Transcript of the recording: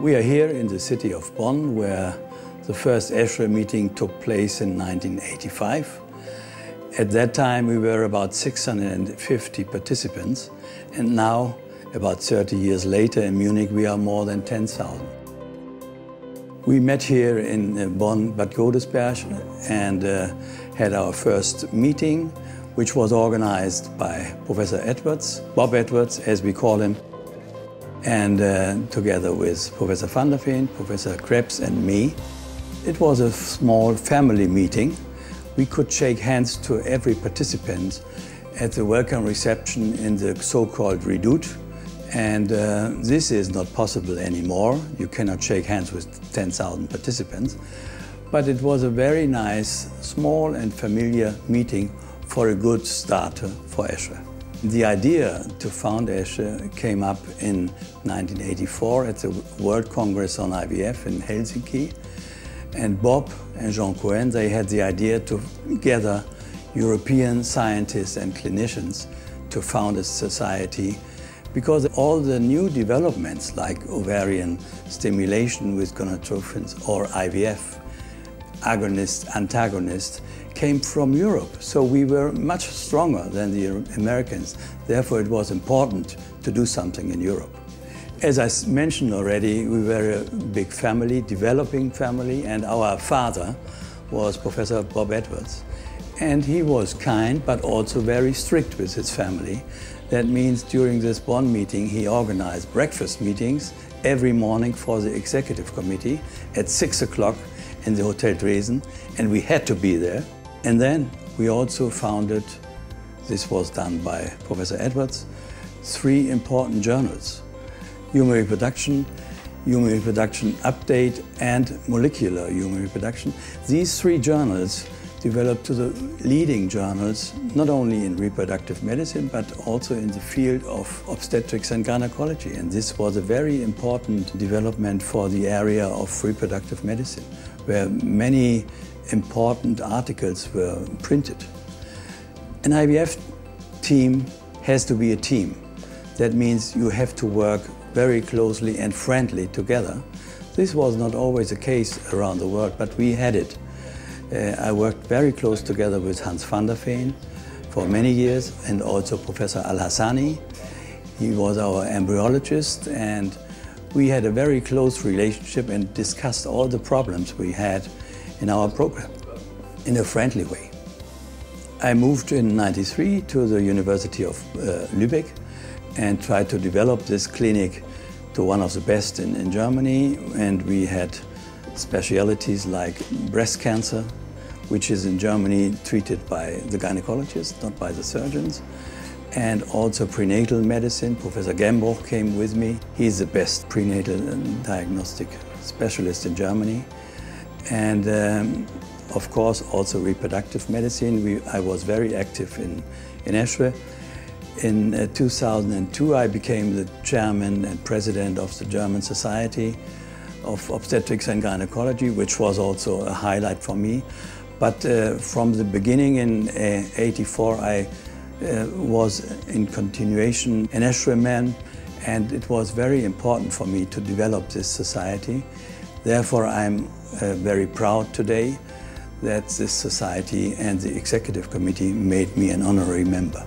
We are here in the city of Bonn, where the first ESHRE meeting took place in 1985. At that time, we were about 650 participants, and now, about 30 years later in Munich, we are more than 10,000. We met here in Bonn, Bad Godesberg, and had our first meeting, which was organized by Professor Edwards, Bob Edwards, as we call him, and together with Professor van der Veen, Professor Krebs, and me. It was a small family meeting. We could shake hands to every participant at the welcome reception in the so-called Redoute. And this is not possible anymore. You cannot shake hands with 10,000 participants. But it was a very nice, small and familiar meeting for a good starter for ESHRE. The idea to found ESHRE came up in 1984 at the World Congress on IVF in Helsinki. And Bob and Jean Cohen, they had the idea to gather European scientists and clinicians to found a society, because all the new developments like ovarian stimulation with gonadotrophins or IVF, agonist, antagonist, came from Europe. So we were much stronger than the Americans. Therefore, it was important to do something in Europe. As I mentioned already, we were a big family, developing family, and our father was Professor Bob Edwards. And he was kind, but also very strict with his family. That means during this Bonn meeting, he organized breakfast meetings every morning for the executive committee at 6 o'clock in the Hotel Dresden, and we had to be there. And then we also founded, this was done by Professor Edwards, 3 important journals: Human Reproduction, Human Reproduction Update, and Molecular Human Reproduction. These 3 journals developed to the leading journals, not only in reproductive medicine, but also in the field of obstetrics and gynecology. And this was a very important development for the area of reproductive medicine, where many important articles were printed. An IVF team has to be a team. That means you have to work very closely and friendly together. This was not always the case around the world, but we had it. I worked very close together with Hans van der Veen for many years, and also Professor Al-Hassani. He was our embryologist, and we had a very close relationship and discussed all the problems we had in our program in a friendly way. I moved in '93 to the University of Lübeck and tried to develop this clinic to one of the best in Germany. And we had specialities like breast cancer, which is in Germany treated by the gynecologists, not by the surgeons. And also prenatal medicine. Professor Gembroch came with me. He's the best prenatal diagnostic specialist in Germany. And of course, also reproductive medicine. I was very active in ESHRE. In 2002, I became the chairman and president of the German Society of Obstetrics and Gynecology, which was also a highlight for me. But from the beginning in '84, I was in continuation an ESHRE man, and it was very important for me to develop this society. Therefore, I'm very proud today that this society and the executive committee made me an honorary member.